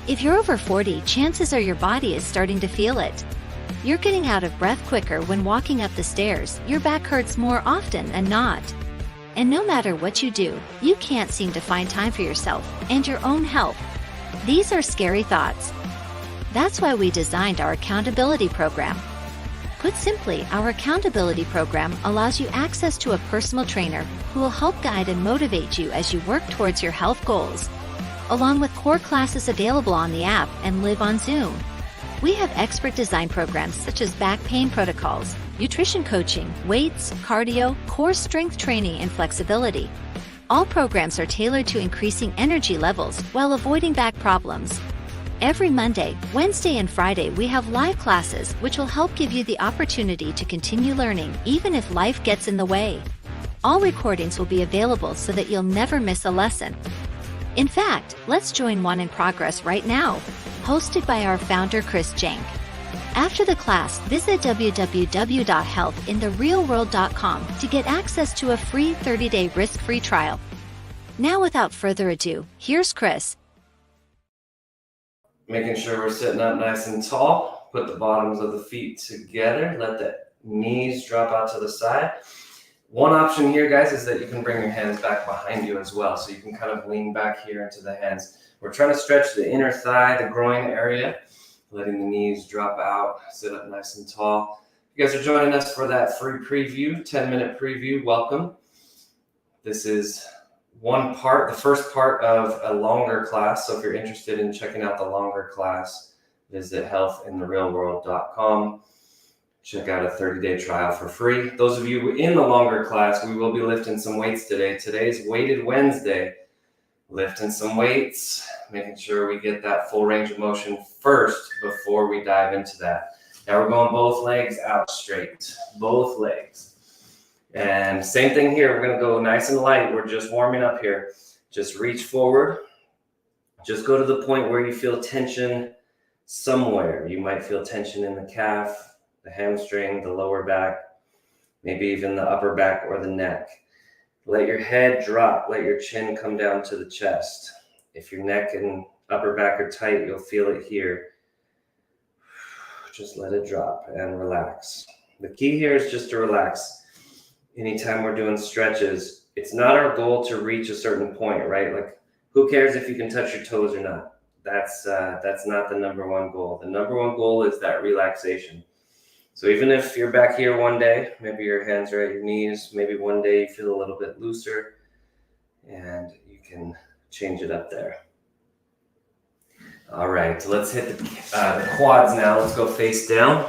If you're over 40, chances are your body is starting to feel it. You're getting out of breath quicker when walking up the stairs, your back hurts more often than not. And no matter what you do, you can't seem to find time for yourself and your own health. These are scary thoughts. That's why we designed our accountability program. Put simply, our accountability program allows you access to a personal trainer who will help guide and motivate you as you work towards your health goals. Along with core classes available on the app and live on Zoom. We have expert design programs such as back pain protocols, nutrition coaching, weights, cardio, core strength training, and flexibility. All programs are tailored to increasing energy levels while avoiding back problems. Every Monday, Wednesday, and Friday we have live classes which will help give you the opportunity to continue learning even if life gets in the way. All recordings will be available so that you'll never miss a lesson. In fact, let's join one in progress right now, hosted by our founder Chris Jank. After the class, visit www.healthintherealworld.com to get access to a free 30-day risk-free trial. Now without further ado, here's Chris. Making sure we're sitting up nice and tall. Put the bottoms of the feet together. Let the knees drop out to the side. One option here, guys, is that you can bring your hands back behind you as well. So you can kind of lean back here into the hands. We're trying to stretch the inner thigh, the groin area, letting the knees drop out, sit up nice and tall. If you guys are joining us for that free preview, 10-minute preview, welcome. This is one part, the first part of a longer class. So if you're interested in checking out the longer class, visit healthintherealworld.com. Check out a 30-day trial for free. Those of you in the longer class, we will be lifting some weights today. Today's Weighted Wednesday. Lifting some weights, making sure we get that full range of motion first before we dive into that. Now we're going both legs out straight, both legs. And same thing here, we're gonna go nice and light. We're just warming up here. Just reach forward. Just go to the point where you feel tension somewhere. You might feel tension in the calf, the hamstring, the lower back, maybe even the upper back or the neck. Let your head drop, let your chin come down to the chest. If your neck and upper back are tight, you'll feel it here. Just let it drop and relax. The key here is just to relax. Anytime we're doing stretches, it's not our goal to reach a certain point, right? Like, who cares if you can touch your toes or not? That's not the number one goal. The number one goal is that relaxation. So even if you're back here one day, maybe your hands are at your knees, maybe one day you feel a little bit looser, and you can change it up there. All right, so let's hit the quads now. Let's go face down.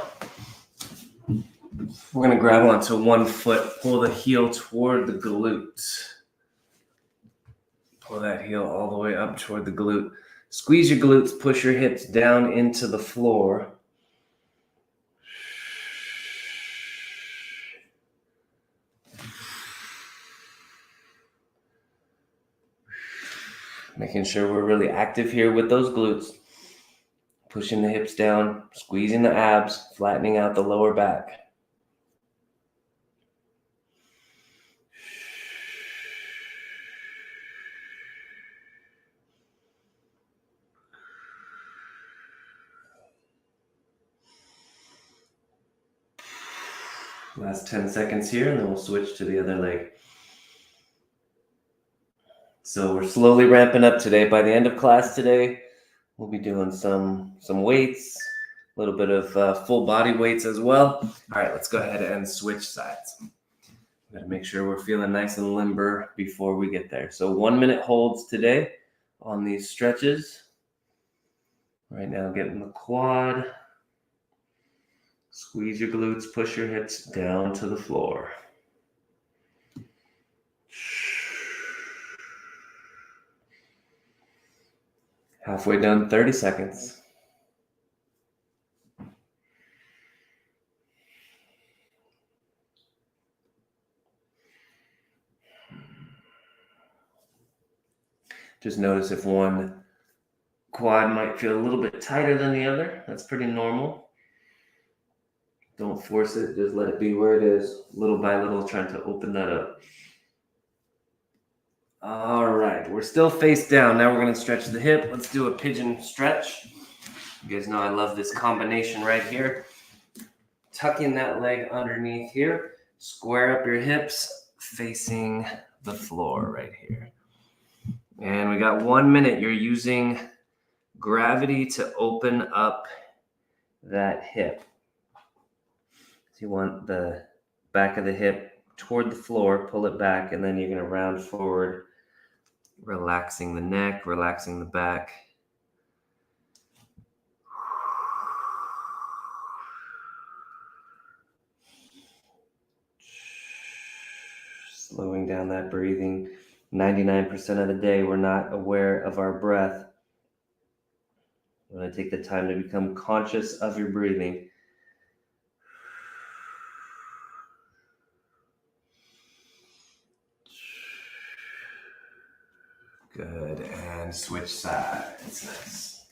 We're gonna grab onto one foot, pull the heel toward the glute. Pull that heel all the way up toward the glute. Squeeze your glutes, push your hips down into the floor. Making sure we're really active here with those glutes. Pushing the hips down, squeezing the abs, flattening out the lower back. Last 10 seconds here, and then we'll switch to the other leg. So we're slowly ramping up today. By the end of class today, we'll be doing some weights, a little bit of full body weights as well. All right, let's go ahead and switch sides. Got to make sure we're feeling nice and limber before we get there. So 1 minute holds today on these stretches. Right now, getting the quad. Squeeze your glutes, push your hips down to the floor. Halfway done, 30 seconds. Just notice if one quad might feel a little bit tighter than the other. That's pretty normal. Don't force it, just let it be where it is, little by little, trying to open that up. All right, we're still face down. Now we're gonna stretch the hip. Let's do a pigeon stretch. You guys know I love this combination right here. Tuck in that leg underneath here. Square up your hips facing the floor right here. And we got 1 minute. You're using gravity to open up that hip. So you want the back of the hip toward the floor, pull it back, and then you're going to round forward, relaxing the neck, relaxing the back. Slowing down that breathing. 99% of the day, we're not aware of our breath. You want to take the time to become conscious of your breathing. Good, and switch sides. Nice.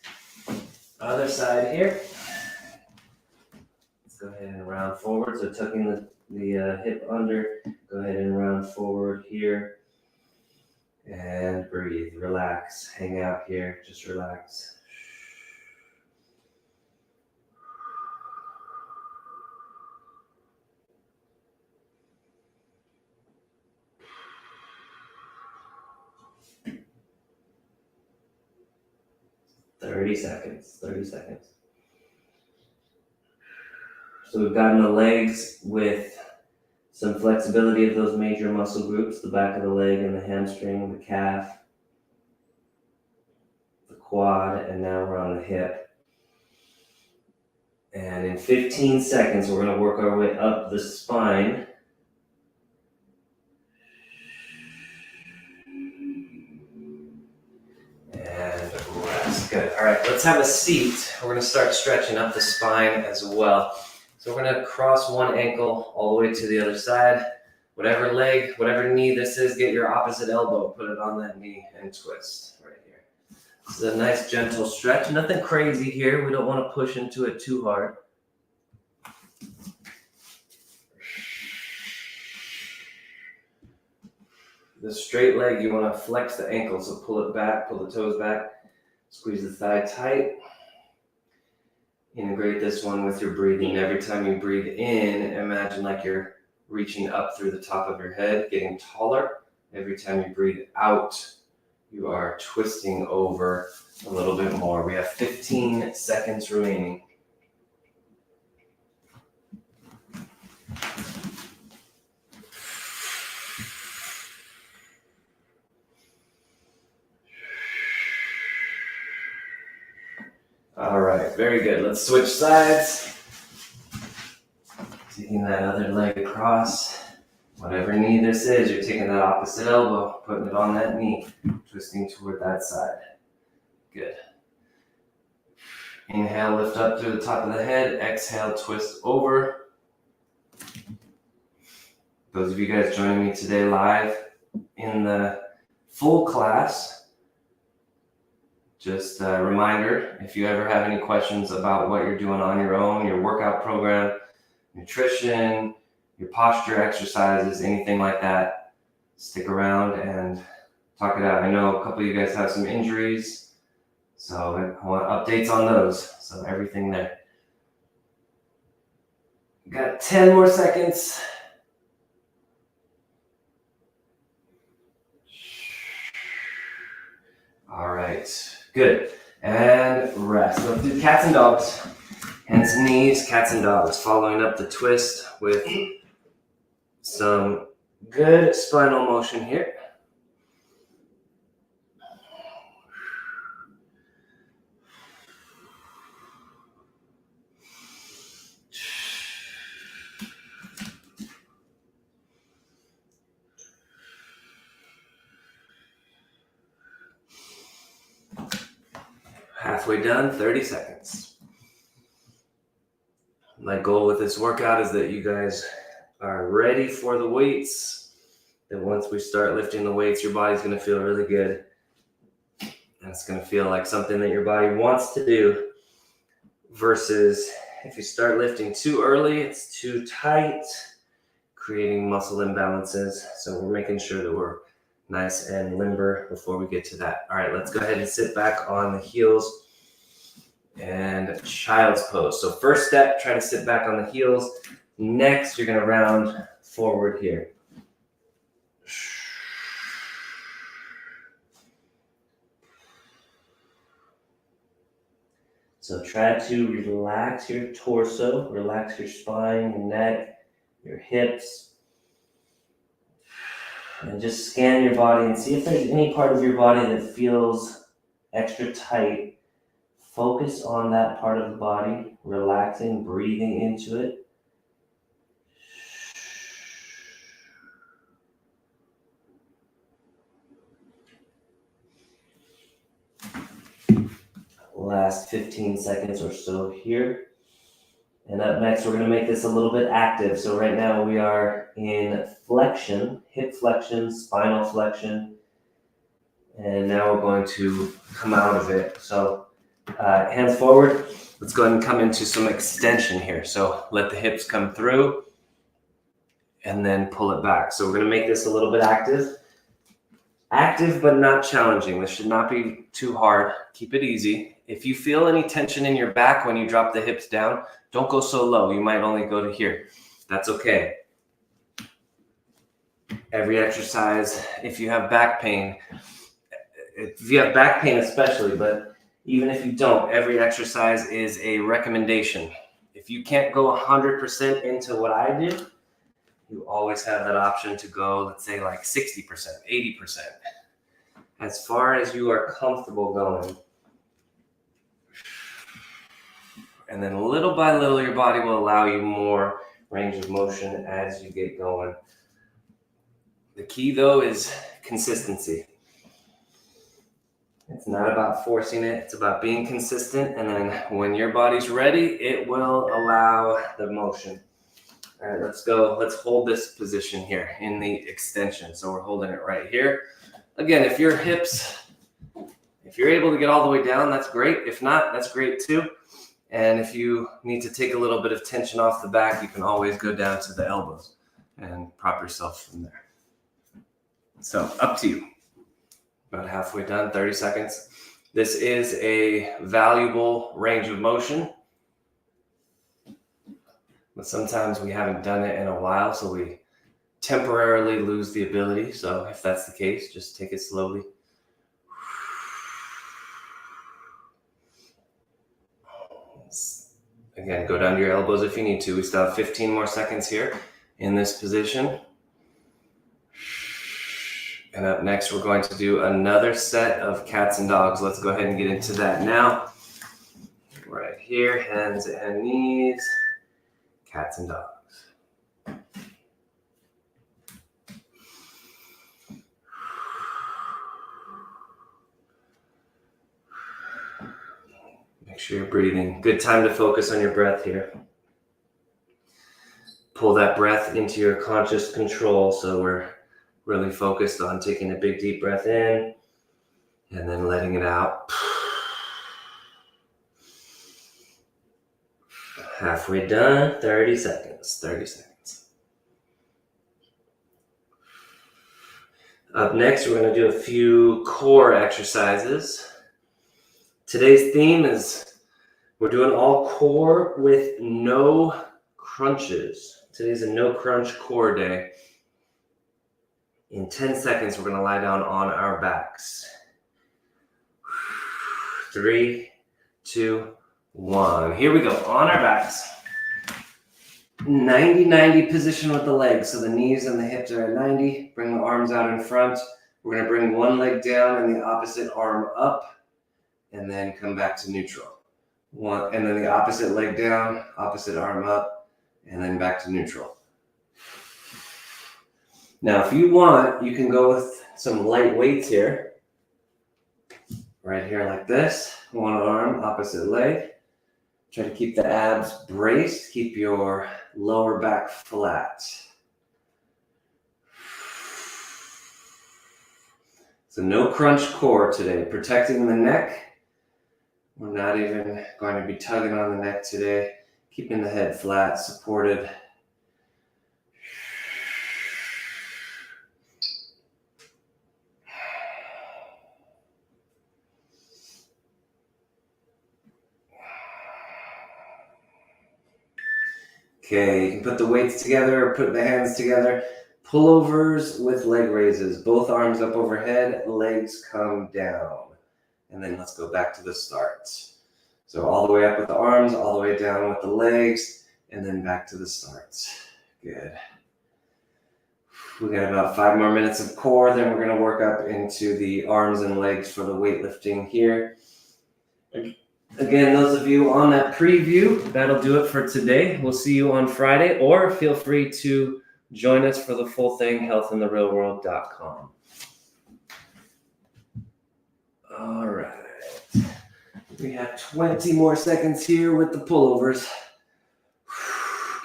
Other side here. Let's go ahead and round forward. So tucking the hip under. Go ahead and round forward here. And breathe, relax, hang out here, just relax. Thirty seconds. So we've gotten the legs with some flexibility of those major muscle groups, the back of the leg and the hamstring, the calf, the quad, and now we're on the hip. And in 15 seconds, we're going to work our way up the spine. And rest. Good. All right, let's have a seat. We're going to start stretching up the spine as well. So we're going to cross one ankle all the way to the other side. Whatever leg, whatever knee this is, get your opposite elbow, put it on that knee and twist right here. This is a nice gentle stretch. Nothing crazy here. We don't want to push into it too hard. The straight leg, you want to flex the ankle, so pull it back, pull the toes back, squeeze the thigh tight. Integrate this one with your breathing. Every time you breathe in, imagine like you're reaching up through the top of your head, getting taller. Every time you breathe out, you are twisting over a little bit more. We have 15 seconds remaining. All right, very good. Let's switch sides. Taking that other leg across. Whatever knee this is, you're taking that opposite elbow, putting it on that knee, twisting toward that side. Good. Inhale, lift up through the top of the head. Exhale, twist over. Those of you guys joining me today live in the full class, just a reminder, if you ever have any questions about what you're doing on your own, your workout program, nutrition, your posture exercises, anything like that, stick around and talk it out. I know a couple of you guys have some injuries, so I want updates on those. So everything there. Got 10 more seconds. All right, good. And rest. Let's do cats and dogs. Hands and knees, cats and dogs. Following up the twist with some good spinal motion here. Halfway done, 30 seconds. My goal with this workout is that you guys are ready for the weights. That once we start lifting the weights, your body's going to feel really good. And it's going to feel like something that your body wants to do, versus if you start lifting too early, it's too tight, creating muscle imbalances. So we're making sure that we're nice and limber before we get to that. All right, let's go ahead and sit back on the heels and child's pose. So first step, try to sit back on the heels. Next, you're gonna round forward here. So try to relax your torso, relax your spine, your neck, your hips, and just scan your body and see if there's any part of your body that feels extra tight. Focus on that part of the body, relaxing, breathing into it. Last 15 seconds or so here. And up next, we're going to make this a little bit active. So right now we are in flexion, hip flexion, spinal flexion. And now we're going to come out of it. So hands forward. Let's go ahead and come into some extension here. So let the hips come through and then pull it back. So we're going to make this a little bit active. Active, but not challenging. This should not be too hard. Keep it easy. If you feel any tension in your back when you drop the hips down, don't go so low. You might only go to here. That's okay. Every exercise, if you have back pain, especially, but even if you don't, every exercise is a recommendation. If you can't go 100% into what I do, you always have that option to go, let's say like 60%, 80%. As far as you are comfortable going. And then little by little, your body will allow you more range of motion as you get going. The key though is consistency. It's not about forcing it, it's about being consistent. And then when your body's ready, it will allow the motion. All right, let's go. Let's hold this position here in the extension. So we're holding it right here. Again, if your hips, if you're able to get all the way down, that's great. If not, that's great too. And if you need to take a little bit of tension off the back, you can always go down to the elbows and prop yourself from there. So up to you. About halfway done, 30 seconds. This is a valuable range of motion. But sometimes we haven't done it in a while, so we temporarily lose the ability. So if that's the case, just take it slowly. Again, go down to your elbows if you need to. We still have 15 more seconds here in this position. And up next, we're going to do another set of cats and dogs. Let's go ahead and get into that now. Right here, hands and knees. Cats and dogs. Make sure you're breathing. Good time to focus on your breath here. Pull that breath into your conscious control. So we're really focused on taking a big deep breath in and then letting it out. Halfway done, 30 seconds, 30 seconds. Up next, we're going to do a few core exercises. Today's theme is we're doing all core with no crunches. Today's a no crunch core day. In 10 seconds, we're going to lie down on our backs. 3, 2, 1. Here we go, on our backs. 90-90 position with the legs. So the knees and the hips are at 90. Bring the arms out in front. We're going to bring one leg down and the opposite arm up. And then come back to neutral. One, and then the opposite leg down, opposite arm up, and then back to neutral. Now, if you want, you can go with some light weights here. Right here like this. One arm, opposite leg. Try to keep the abs braced. Keep your lower back flat. So no crunch core today. Protecting the neck. We're not even going to be tugging on the neck today. Keeping the head flat, supported. Okay, you can put the weights together or put the hands together. Pullovers with leg raises. Both arms up overhead, legs come down. And then let's go back to the start. So all the way up with the arms, all the way down with the legs, and then back to the start. Good. We got about 5 more minutes of core, then we're gonna work up into the arms and legs for the weightlifting here. Again, those of you on that preview, that'll do it for today. We'll see you on Friday, or feel free to join us for the full thing, healthintherealworld.com. All right. We have 20 more seconds here with the pullovers.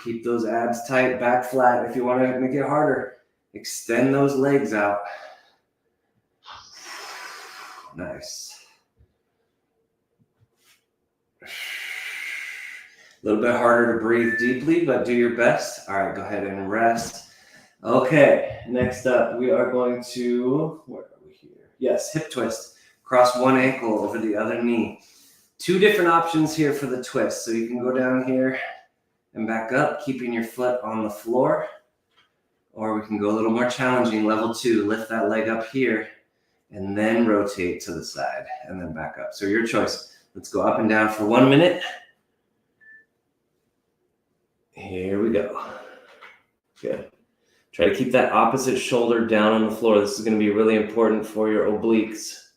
Keep those abs tight, back flat. If you want to make it harder, extend those legs out. Nice. A little bit harder to breathe deeply, but do your best. All right, go ahead and rest. Okay, next up, we are going to, where are we here? Yes, hip twist. Cross one ankle over the other knee. 2 different options here for the twist. So you can go down here and back up, keeping your foot on the floor. Or we can go a little more challenging, level 2. Lift that leg up here and then rotate to the side and then back up. So your choice. Let's go up and down for 1 minute. Here we go. Good. Try to keep that opposite shoulder down on the floor. This is going to be really important for your obliques.